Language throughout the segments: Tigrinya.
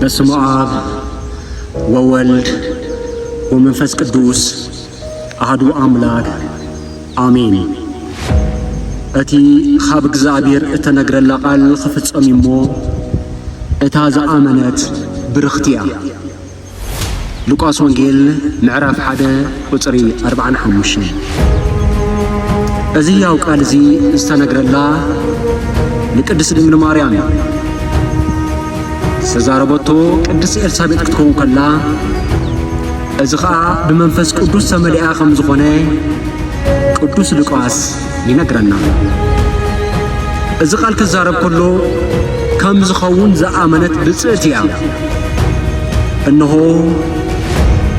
በስመ አብ ወወልድ ወመንፈስ ቅዱስ አሐዱ አምላክ አሜን። እቲ ካብ እግዚአብሔር እተነግረላ ቃል ክፍጸም እሞ እታ ዝኣመነት ብርኽቲያ። ሉቃስ ወንጌል ምዕራፍ 1 ቁጽሪ 45። እዚ ያው ቃል እዚ ዝተነግረላ ንቅድስት ድንግል ማርያም ዝተዛረበቶ ቅድስት ኤልሳቤጥ ክትከውን ከላ እዚ ኸዓ ብመንፈስ ቅዱስ ተመሊኣ ከም ዝኾነ ቅዱስ ሉቃስ ይነግረና። እዚ ቃል ክዛረብ ከሎ ከም ዝኸውን ዝኣመነት ብፅዕት እያ። እነሆ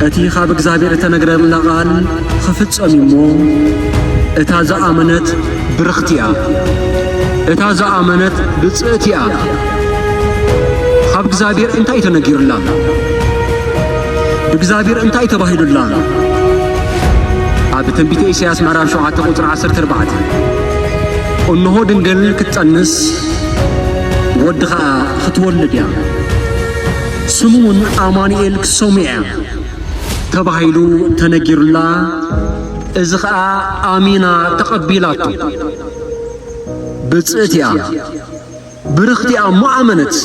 እቲ ካብ እግዚአብሔር እተነግረላ ቃል ክፍጸም እሞ እታ ዝኣመነት ብርኽቲ እያ። እታ ዝኣመነት ብፅዕት እያ። ካብ እግዚአብሔር እንታይ ተነጊሩላ? እግዚአብሔር እንታይ ተባሂሉላ? ኣብ ትንቢተ ኢሳይያስ ምዕራፍ 7 ቁጽሪ 14 እነሆ ድንግል ክትጸንስ ወዲ ኸዓ ክትወልድ እያ፣ ስሙን አማኑኤል ክሰምዕ እያ ተባሂሉ ተነጊሩላ። እዚ ኸዓ ኣሚና ተቐቢላቶ ብፅዕት እያ፣ ብርኽቲ እያ እሞ ኣመነት።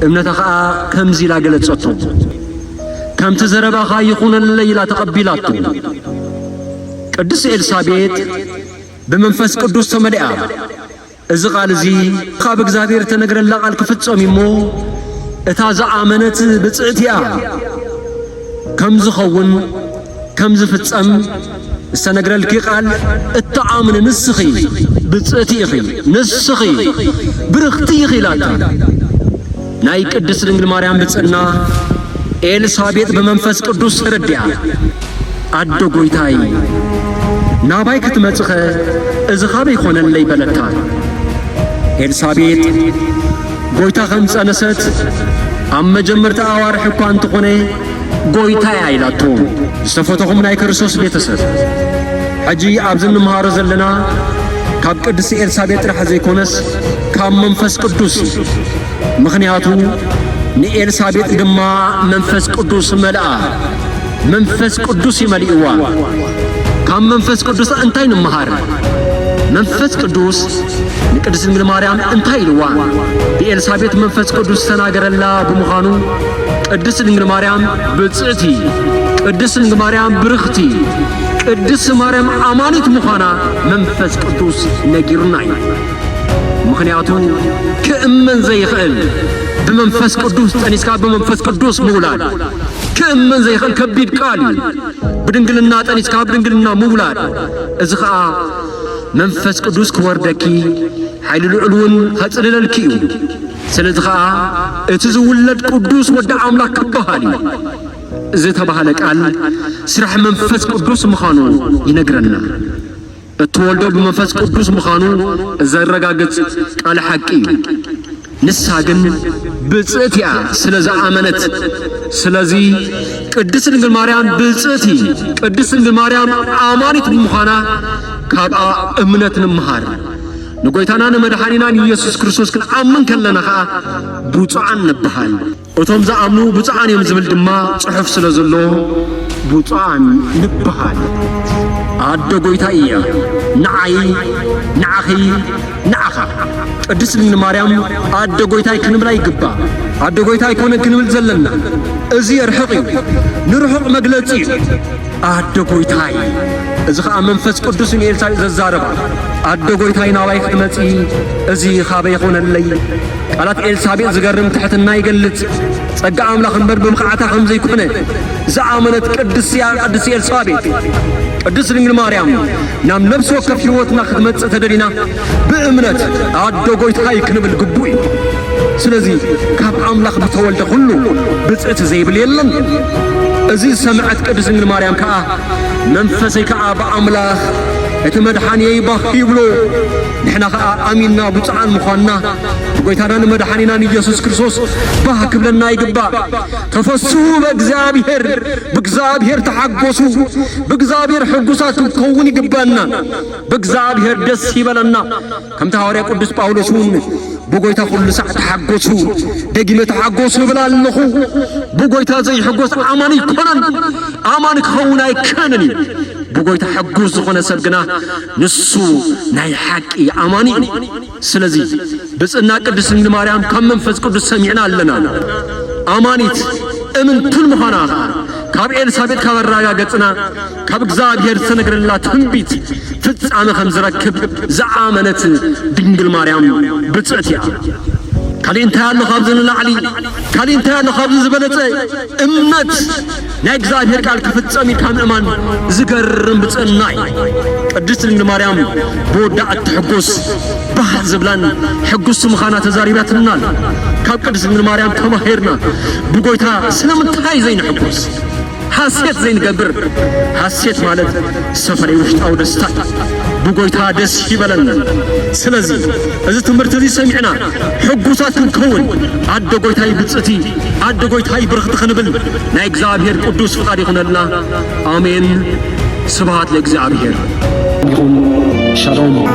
እምነታ ኸዓ ከምዚ ኢላ ገለጸቶ፣ ከምቲ ዘረባኻ ይኹነለይ ኢላ ተቐቢላቶ። ቅድስት ኤልሳቤጥ ብመንፈስ ቅዱስ ተመሊኣ እዚ ቃል እዚ ካብ እግዚአብሔር ተነግረላ ቃል ክፍጸም እሞ እታ ዝኣመነት ብፅዕት እያ። ከም ዝኸውን ከም ዝፍጸም ዝተነግረልኪ ቃል እተኣምን ንስኺ ብፅዕቲ ኢኺ፣ ንስኺ ብርኽቲ ኢኺ ኢላታ። ናይ ቅድስት ድንግል ማርያም ብፅዕና ኤልሳቤጥ ብመንፈስ ቅዱስ ተረዲኣ ኣዶ ጐይታይ ናባይ ክትመጽኸ እዚ ኻበይ ኾነለይ በለታ። ኤልሳቤጥ ጐይታ ከም ጸነሰት ኣብ መጀመርታ ኣዋርሕ እኳ እንተኾነ ጐይታይ ኢላቶ። ዝተፈተኹም ናይ ክርስቶስ ቤተሰብ ሕጂ ኣብዚ እንመሃሮ ዘለና ካብ ቅድስቲ ኤልሳቤጥ ጥራሕ ዘይኮነስ ካብ መንፈስ ቅዱስ። ምኽንያቱ ንኤልሳቤጥ ድማ መንፈስ ቅዱስ መልአ፣ መንፈስ ቅዱስ ይመልእዋ። ካብ መንፈስ ቅዱስ እንታይ ንመሃር? መንፈስ ቅዱስ ንቅድስት ድንግል ማርያም እንታይ ኢልዋ? ብኤልሳቤጥ መንፈስ ቅዱስ ተናገረላ ብምዃኑ ቅድስት ድንግል ማርያም ብፅዕቲ፣ ቅድስት ድንግል ማርያም ብርኽቲ፣ ቅድስት ማርያም ኣማኒት ምዃና መንፈስ ቅዱስ ነጊሩና እዩ። ምኽንያቱ ክእመን ዘይኽእል ብመንፈስ ቅዱስ ጠኒስካ ብመንፈስ ቅዱስ ምውላድ ክእመን ዘይኽእል ከቢድ ቃል እዩ። ብድንግልና ጠኒስካ ብድንግልና ምውላድ እዚ ኸዓ መንፈስ ቅዱስ ክወርደኪ ሓይሊ ልዑል እውን ከጽልለልኪ እዩ። ስለዚ ኸዓ እቲ ዝውለድ ቅዱስ ወዲ ኣምላክ ክበሃል እዩ። እዚ ተባህለ ቃል ስራሕ መንፈስ ቅዱስ ምዃኑ ይነግረና። እትወልዶ ብመንፈስ ቅዱስ ምዃኑ ዘረጋግጽ ቃል ሓቂ እዩ። ንሳ ግን ብፅዕት እያ ስለ ዝኣመነት። ስለዚ ቅድስት ድንግል ማርያም ብፅዕቲ፣ ቅድስት ድንግል ማርያም ኣማኒት ብምዃና ካብኣ እምነት ንምሃር። ንጐይታና ንመድሓኒና ንኢየሱስ ክርስቶስ ክንኣምን ከለና ኸዓ ብፁዓን ንበሃል። እቶም ዝኣምኑ ብፁዓን እዮም ዝብል ድማ ጽሑፍ ስለ ዘሎ ብፁዓን ንበሃል። ኣዶ ጐይታ እያ ንዓይ፣ ንዓኺ፣ ንዓኻ። ቅድስት ድንግል ማርያም ኣዶ ጐይታይ ክንብላ ይግባእ። ኣዶ ጐይታ ኣይኮነን ክንብል ዘለና፣ እዚ ርሕቕ እዩ፣ ንርሑቕ መግለጺ እዩ። ኣዶ ጐይታይ እዚ ኸዓ መንፈስ ቅዱስ ንኤልሳቤጥ ዘዛረባ ኣዶ ጐይታይ ናባይ ክትመጺ እዚ ኻበይ ኾነለይ። ቃላት ኤልሳቤጥ ዝገርም ትሕትና ይገልጽ። ጸጋ ኣምላኽ እምበር ብምኽዓታ ከም ዘይኮነ ዝኣመነት ቅድስት እያ ቅድስት ኤልሳቤጥ። ቅድስት ድንግል ማርያም ናብ ነፍሲ ወከፍ ሕይወትና ክትመጽእ ተደሊና ብእምነት ኣዶ ጐይታይ ክንብል ግቡእ እዩ። ስለዚ ካብ ኣምላኽ ብተወልደ ኩሉ ብፅዕቲ ዘይብል የለን። እዚ ሰምዐት ቅድስት ድንግል ማርያም ከዓ መንፈሰይ ከዓ ብኣምላኽ እቲ መድሓኒየይ ባህ ይብሎ። ንሕና ከዓ ኣሚንና ብፁዓን ምዃንና ጐይታና ንመድሓኒና ንኢየሱስ ክርስቶስ ባህ ክብለና ይግባእ። ተፈስሑ በእግዚአብሔር፣ ብእግዚአብሔር ተሓጐሱ፣ ብእግዚአብሔር ሕጉሳት ክንከውን ይግባአና፣ ብእግዚአብሔር ደስ ይበለና። ከምቲ ሐዋርያ ቅዱስ ጳውሎስ እውን بقويت كل ساعة تحقسو دقيمة تحقسو بلا اللخو بقويت زي حقوس أماني كونن أماني كونا يكنني بقويت حقوس خنا سبقنا نسو ناي حقي أماني سلزي بس إننا قدس من مريم كم منفذ قدس سمعنا لنا أمانيت أمن كل مخانا كاب إلسابيت كاب الراقاتنا كاب እግዚአብሔር ተነግረላ ትንቢት ፍጻሜ ከምዝረክብ ዘአመነት ድንግል ማርያም ብጽዕትያ ካሊንታ ያለው ካብዝን ላዕሊ ካሊንታ ያለው ካብዝ ዝበለጸ እምነት ናይ እግዚአብሔር ቃል ክፍጸም ከምእማን ዝገርም ብጽናይ ቅድስት ድንግል ማርያም በወዳእ ትሕጎስ ባህ ዝብላን ሕጉስ ምኻና ተዛሪባትናል ካብ ቅድስት ድንግል ማርያም ተማሂርና ብጎይታ ስለምንታይ ዘይንሕጎስ حسيت زين قبر حسيت مالت سفري وشتاو دستا بقويتا دس يبلن سلازي إذا تمرتزي سمعنا حقوسات كون عد قويتاي بتصتي عد قويتاي برخت خنبل نا إغزابير قدوس فقاد يخون الله آمين سبحات لإغزابير يخون شالوم